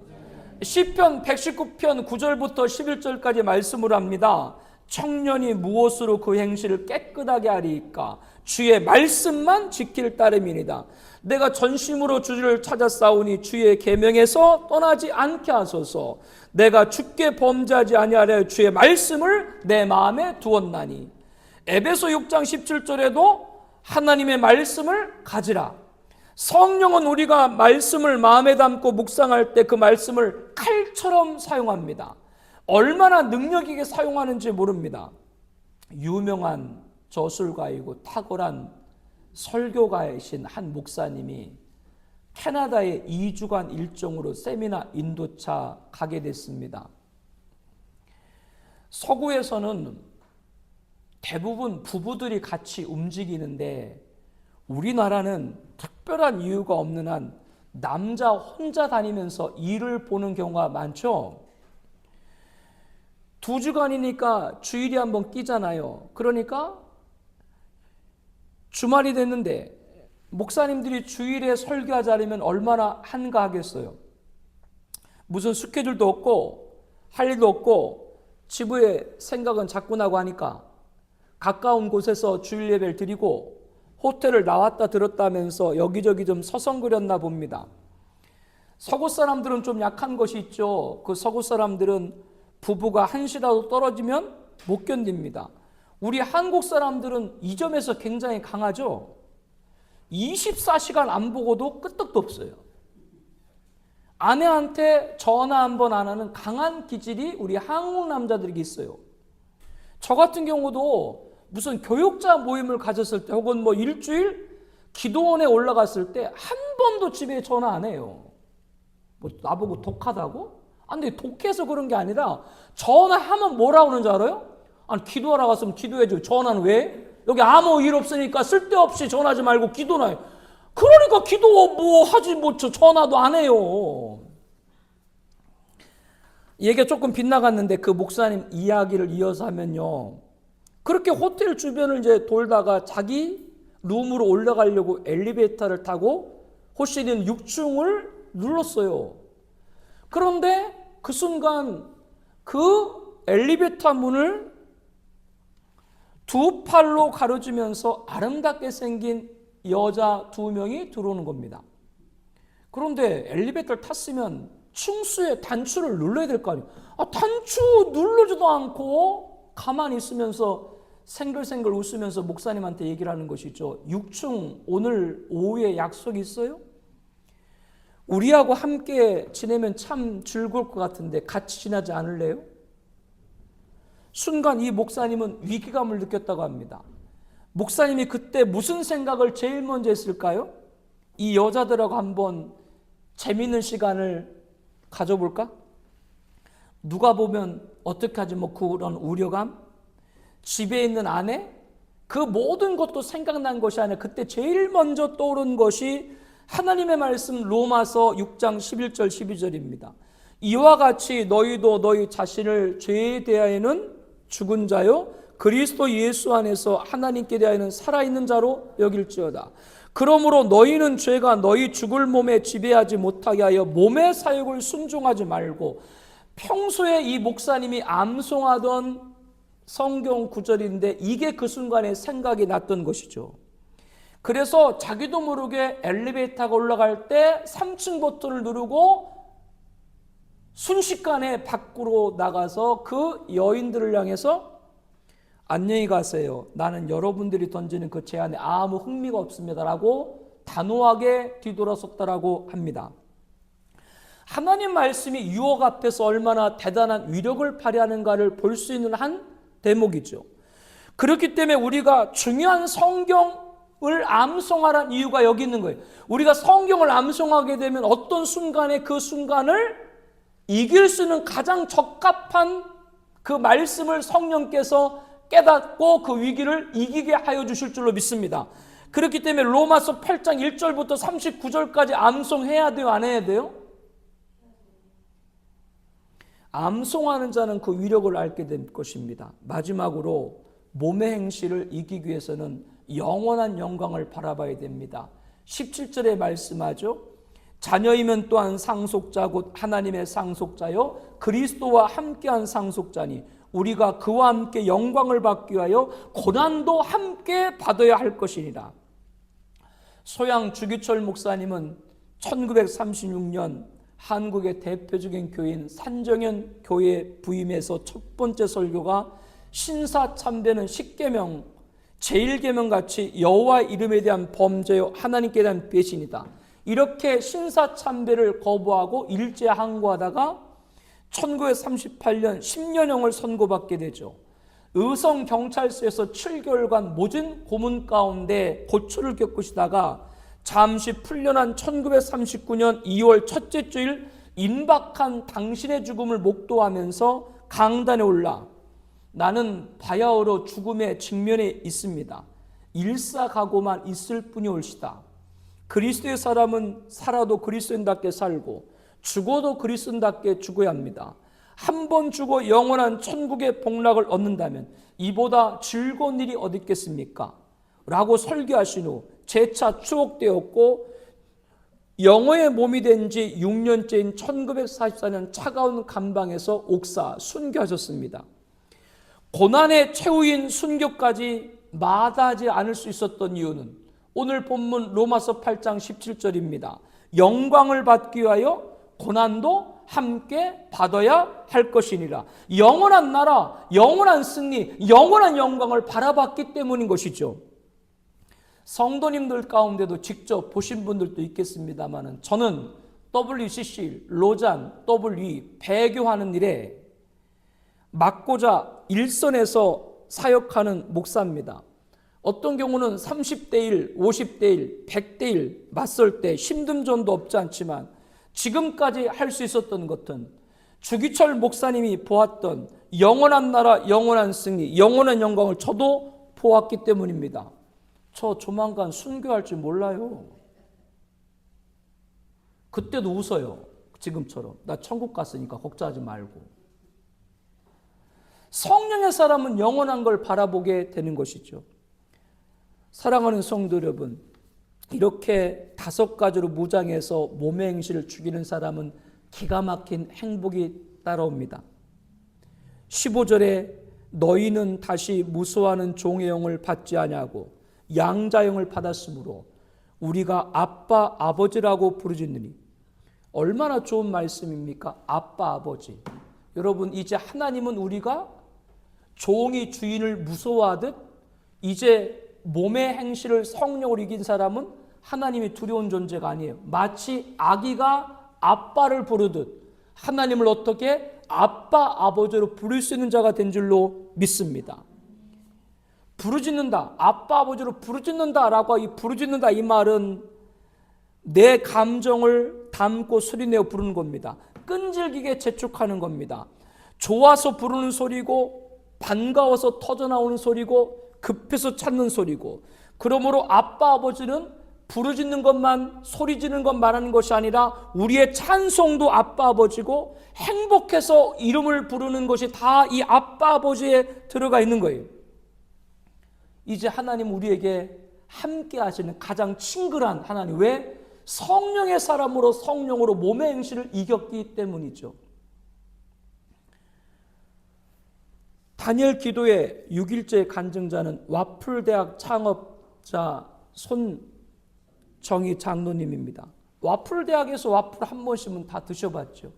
시편 119편 9절부터 11절까지 말씀을 합니다. 청년이 무엇으로 그 행실을 깨끗하게 하리이까? 주의 말씀만 지킬 따름이니이다. 내가 전심으로 주를 찾아 싸우니 주의 계명에서 떠나지 않게 하소서. 내가 주께 범죄하지 아니하려 주의 말씀을 내 마음에 두었나니. 에베소 6장 17절에도 하나님의 말씀을 가지라. 성령은 우리가 말씀을 마음에 담고 묵상할 때 그 말씀을 칼처럼 사용합니다. 얼마나 능력 있게 사용하는지 모릅니다. 유명한 저술가이고 탁월한 설교가이신 한 목사님이 캐나다에 2주간 일정으로 세미나 인도차 가게 됐습니다. 서구에서는 대부분 부부들이 같이 움직이는데 우리나라는 특별한 이유가 없는 한 남자 혼자 다니면서 일을 보는 경우가 많죠. 2주간이니까 주일이 한번 끼잖아요. 그러니까 주말이 됐는데 목사님들이 주일에 설교하지 않으면 얼마나 한가하겠어요. 무슨 스케줄도 없고 할 일도 없고 지부의 생각은 자꾸 나고 하니까 가까운 곳에서 주일 예배를 드리고 호텔을 나왔다 들었다 하면서 여기저기 좀 서성거렸나 봅니다. 서구 사람들은 좀 약한 것이 있죠. 그 서구 사람들은 부부가 한시라도 떨어지면 못 견딥니다. 우리 한국 사람들은 이 점에서 굉장히 강하죠. 24시간 안 보고도 끄떡도 없어요. 아내한테 전화 한 번 안 하는 강한 기질이 우리 한국 남자들에게 있어요. 저 같은 경우도 무슨 교육자 모임을 가졌을 때 혹은 뭐 일주일 기도원에 올라갔을 때 한 번도 집에 전화 안 해요. 뭐 나보고 독하다고? 근데 독해서 그런 게 아니라 전화하면 뭐라고 하는 줄 알아요? 아니, 기도하러 갔으면 기도해줘. 전화는 왜? 여기 아무 일 없으니까 쓸데없이 전화하지 말고 기도나 해. 그러니까 기도 뭐 하지 뭐 전화도 안 해요. 얘기가 조금 빗나갔는데 그 목사님 이야기를 이어서 하면요. 그렇게 호텔 주변을 이제 돌다가 자기 룸으로 올라가려고 엘리베이터를 타고 호실인 6층을 눌렀어요. 그런데 그 순간 그 엘리베이터 문을 두 팔로 가로주면서 아름답게 생긴 여자 2명이 들어오는 겁니다. 그런데 엘리베이터를 탔으면 층수에 단추를 눌러야 될 거 아니에요. 단추 누르지도 않고 가만히 있으면서 생글생글 웃으면서 목사님한테 얘기를 하는 것이죠. 6층 오늘 오후에 약속이 있어요? 우리하고 함께 지내면 참 즐거울 것 같은데 같이 지나지 않을래요? 순간 이 목사님은 위기감을 느꼈다고 합니다. 목사님이 그때 무슨 생각을 제일 먼저 했을까요? 이 여자들하고 한번 재밌는 시간을 가져볼까? 누가 보면 어떻게 하지 뭐 그런 우려감? 집에 있는 아내? 그 모든 것도 생각난 것이 아니라 그때 제일 먼저 떠오른 것이 하나님의 말씀 로마서 6장 11절 12절입니다. 이와 같이 너희도 너희 자신을 죄에 대하여는 죽은 자요 그리스도 예수 안에서 하나님께 대하여는 살아있는 자로 여길지어다. 그러므로 너희는 죄가 너희 죽을 몸에 지배하지 못하게 하여 몸의 사욕을 순종하지 말고, 평소에 이 목사님이 암송하던 성경 구절인데 이게 그 순간에 생각이 났던 것이죠. 그래서 자기도 모르게 엘리베이터가 올라갈 때 3층 버튼을 누르고 순식간에 밖으로 나가서 그 여인들을 향해서 안녕히 가세요. 나는 여러분들이 던지는 그 제안에 아무 흥미가 없습니다. 라고 단호하게 뒤돌아섰다라고 합니다. 하나님 말씀이 유혹 앞에서 얼마나 대단한 위력을 발휘하는가를 볼 수 있는 한 대목이죠. 그렇기 때문에 우리가 중요한 성경을 암송하라는 이유가 여기 있는 거예요. 우리가 성경을 암송하게 되면 어떤 순간에 그 순간을 이길 수 있는 가장 적합한 그 말씀을 성령께서 깨닫고 그 위기를 이기게 하여 주실 줄로 믿습니다. 그렇기 때문에 로마서 8장 1절부터 39절까지 암송해야 돼요? 안 해야 돼요? 암송하는 자는 그 위력을 알게 될 것입니다. 마지막으로 몸의 행실을 이기기 위해서는 영원한 영광을 바라봐야 됩니다. 17절에 말씀하죠. 자녀이면 또한 상속자 곧 하나님의 상속자요 그리스도와 함께한 상속자니 우리가 그와 함께 영광을 받기 위하여 고난도 함께 받아야 할 것이니라. 소양 주기철 목사님은 1936년 한국의 대표적인 교인 산정현 교회 부임에서 첫 번째 설교가 신사참배는 10계명, 제1계명 같이 여호와 이름에 대한 범죄요 하나님께 대한 배신이다. 이렇게 신사참배를 거부하고 일제항고하다가 1938년 10년형을 선고받게 되죠. 의성경찰서에서 7개월간 모진 고문 가운데 고초를 겪으시다가 잠시 풀려난 1939년 2월 첫째 주일 임박한 당신의 죽음을 목도하면서 강단에 올라 나는 바야흐로 죽음의 직면에 있습니다. 일사각오만 있을 뿐이 옳시다. 그리스도의 사람은 살아도 그리스도인답게 살고 죽어도 그리스도인답게 죽어야 합니다. 한 번 죽어 영원한 천국의 복락을 얻는다면 이보다 즐거운 일이 어디 있겠습니까? 라고 설교하신 후 재차 추억되었고 영어의 몸이 된 지 6년째인 1944년 차가운 감방에서 옥사 순교하셨습니다. 고난의 최후인 순교까지 마다하지 않을 수 있었던 이유는 오늘 본문 로마서 8장 17절입니다. 영광을 받기 위하여 고난도 함께 받아야 할 것이니라. 영원한 나라, 영원한 승리, 영원한 영광을 바라봤기 때문인 것이죠. 성도님들 가운데도 직접 보신 분들도 있겠습니다만 저는 WCC, 로잔, WE, 배교하는 일에 맡고자 일선에서 사역하는 목사입니다. 어떤 경우는 30대 1, 50대 1, 100대 1 맞설 때 힘든 점도 없지 않지만 지금까지 할 수 있었던 것은 주기철 목사님이 보았던 영원한 나라, 영원한 승리, 영원한 영광을 저도 보았기 때문입니다. 저 조만간 순교할 줄 몰라요. 그때도 웃어요. 지금처럼. 나 천국 갔으니까 걱정하지 말고. 성령의 사람은 영원한 걸 바라보게 되는 것이죠. 사랑하는 성도 여러분, 이렇게 5가지로 무장해서 몸의 행실을 죽이는 사람은 기가 막힌 행복이 따라옵니다. 15절에 너희는 다시 무수하는 종의 영을 받지 아니하고 양자영을 받았으므로 우리가 아빠 아버지라고 부르짖느니. 얼마나 좋은 말씀입니까? 아빠 아버지. 여러분, 이제 하나님은 우리가 종이 주인을 무서워하듯 이제 몸의 행실을 성령으로 이긴 사람은 하나님이 두려운 존재가 아니에요. 마치 아기가 아빠를 부르듯 하나님을 어떻게 아빠 아버지로 부를 수 있는 자가 된 줄로 믿습니다. 부르짖는다, 아빠 아버지로 부르짖는다라고, 이 부르짖는다 이 말은 내 감정을 담고 소리내어 부르는 겁니다. 끈질기게 재촉하는 겁니다. 좋아서 부르는 소리고, 반가워서 터져나오는 소리고, 급해서 찾는 소리고. 그러므로 아빠 아버지는 부르짖는 것만, 소리 지르는 것 말하는 것이 아니라 우리의 찬송도 아빠 아버지고, 행복해서 이름을 부르는 것이 다 이 아빠 아버지에 들어가 있는 거예요. 이제 하나님 우리에게 함께 하시는 가장 친근한 하나님. 왜? 성령의 사람으로 성령으로 몸의 행실을 이겼기 때문이죠. 다니엘 기도의 6일째 간증자는 와플대학 창업자 손정희 장로님입니다. 와플대학에서 와플 한 번씩은 다 드셔봤죠.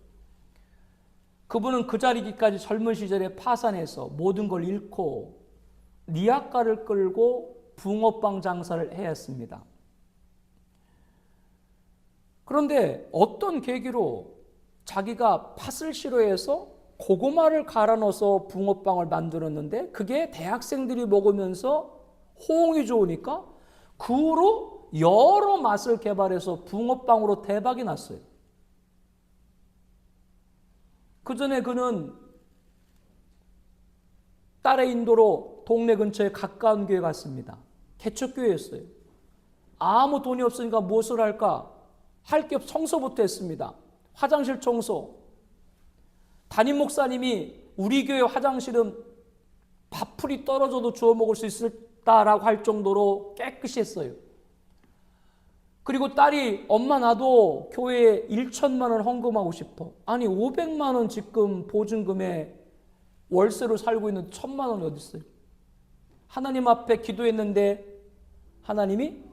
그분은 그 자리기까지 젊은 시절에 파산해서 모든 걸 잃고 리아카를 끌고 붕어빵 장사를 해야 했습니다. 그런데 어떤 계기로 자기가 팥을 싫어해서 고구마를 갈아 넣어서 붕어빵을 만들었는데 그게 대학생들이 먹으면서 호응이 좋으니까 그 후로 여러 맛을 개발해서 붕어빵으로 대박이 났어요. 그 전에 그는 딸의 인도로 동네 근처에 가까운 교회 갔습니다. 개척교회였어요. 아무 돈이 없으니까 무엇을 할까? 할 게 없어 청소부터 했습니다. 화장실 청소. 담임 목사님이 우리 교회 화장실은 밥풀이 떨어져도 주워 먹을 수 있다라고 할 정도로 깨끗이 했어요. 그리고 딸이 엄마 나도 교회에 1천만 원 헌금하고 싶어. 아니 500만 원 지금 보증금에 월세로 살고 있는 1,000만 원이 어디 있어요? 하나님 앞에 기도했는데 하나님이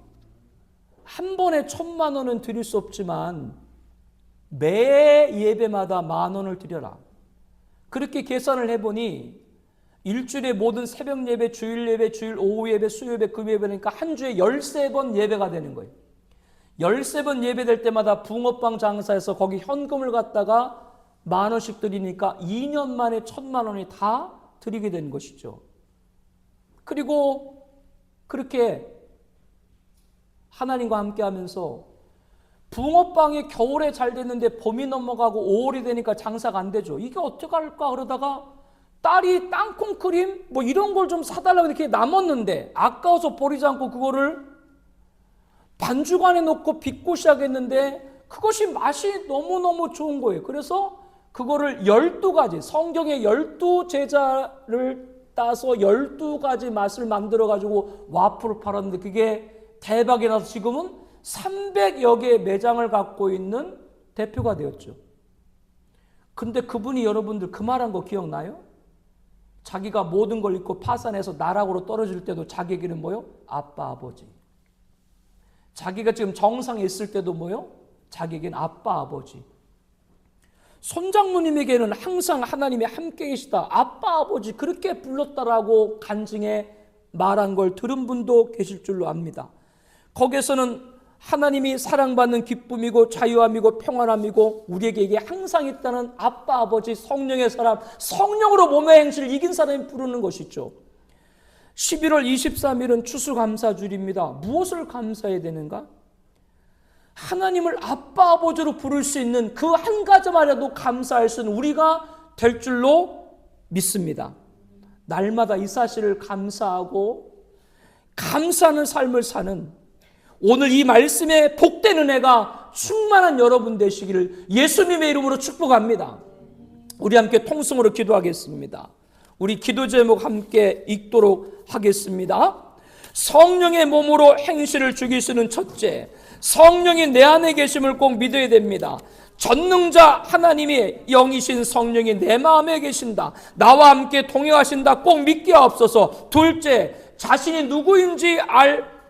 한 번에 1,000만 원은 드릴 수 없지만 매 예배마다 10,000원을 드려라. 그렇게 계산을 해보니 일주일에 모든 새벽 예배, 주일 예배, 주일 오후 예배, 수요 예배, 금요 예배니까 한 주에 13번 예배가 되는 거예요. 13번 예배 될 때마다 붕어빵 장사해서 거기 현금을 갖다가 10,000원씩 드리니까 2년 만에 1,000만 원이 다 드리게 된 것이죠. 그리고 그렇게 하나님과 함께 하면서 붕어빵이 겨울에 잘 됐는데 봄이 넘어가고 5월이 되니까 장사가 안 되죠. 이게 어떻게 할까 그러다가 딸이 땅콩크림 뭐 이런 걸 좀 사달라고 이렇게 남았는데 아까워서 버리지 않고 그거를 반죽 안에 넣고 빚고 시작했는데 그것이 맛이 너무너무 좋은 거예요. 그래서 그거를 12가지 성경의 12제자를 따서 12가지 맛을 만들어 가지고 와플을 팔았는데 그게 대박이 나서 지금은 300여 개의 매장을 갖고 있는 대표가 되었죠. 근데 그분이 여러분들 그 말한 거 기억나요? 자기가 모든 걸 잃고 파산해서 나락으로 떨어질 때도 자기에게는 뭐요? 아빠 아버지. 자기가 지금 정상에 있을 때도 뭐요? 자기에게는 아빠 아버지. 손장로님에게는 항상 하나님이 함께 계시다. 아빠 아버지 그렇게 불렀다라고 간증에 말한 걸 들은 분도 계실 줄로 압니다. 거기에서는 하나님이 사랑받는 기쁨이고 자유함이고 평안함이고 우리에게 이게 항상 있다는 아빠 아버지 성령의 사람, 성령으로 몸의 행실을 이긴 사람이 부르는 것이죠. 11월 23일은 추수감사주일입니다. 무엇을 감사해야 되는가? 하나님을 아빠 아버지로 부를 수 있는 그 한 가지만이라도 감사할 수 있는 우리가 될 줄로 믿습니다. 날마다 이 사실을 감사하고 감사하는 삶을 사는 오늘 이 말씀에 복된 은혜가 충만한 여러분 되시기를 예수님의 이름으로 축복합니다. 우리 함께 통성으로 기도하겠습니다. 우리 기도 제목 함께 읽도록 하겠습니다. 성령의 몸으로 행실을 죽이시는 첫째, 성령이 내 안에 계심을 꼭 믿어야 됩니다. 전능자 하나님의 영이신 성령이 내 마음에 계신다, 나와 함께 동행하신다, 꼭 믿게 하옵소서. 둘째, 자신이 누구인지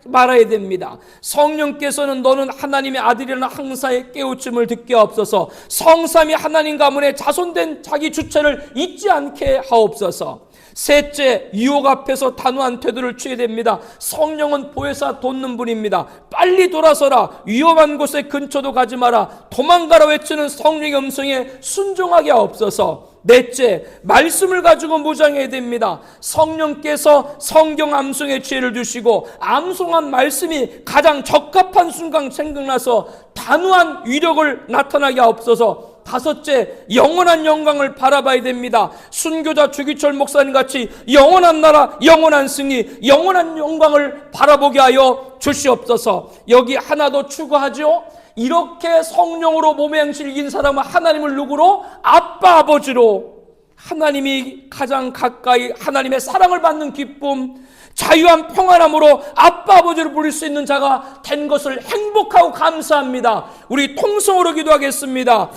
말아야 됩니다. 성령께서는 너는 하나님의 아들이라는 항사의 깨우침을 듣게 하옵소서. 성삼위 하나님 가문에 자손된 자기 주체를 잊지 않게 하옵소서. 셋째, 유혹 앞에서 단호한 태도를 취해야 됩니다. 성령은 보혜사 돋는 분입니다. 빨리 돌아서라, 위험한 곳에 근처도 가지 마라, 도망가라 외치는 성령의 음성에 순종하게 하옵소서. 넷째, 말씀을 가지고 무장해야 됩니다. 성령께서 성경 암송의 지혜를 주시고 암송한 말씀이 가장 적합한 순간 생각나서 단호한 위력을 나타나게 하옵소서. 다섯째, 영원한 영광을 바라봐야 됩니다. 순교자 주기철 목사님 같이 영원한 나라, 영원한 승리, 영원한 영광을 바라보게 하여 주시옵소서. 여기 하나 더 추가하죠. 이렇게 성령으로 몸의 행실을 이긴 사람은 하나님을 누구로? 아빠 아버지로. 하나님이 가장 가까이 하나님의 사랑을 받는 기쁨, 자유한 평안함으로 아빠 아버지를 부를 수 있는 자가 된 것을 행복하고 감사합니다. 우리 통성으로 기도하겠습니다.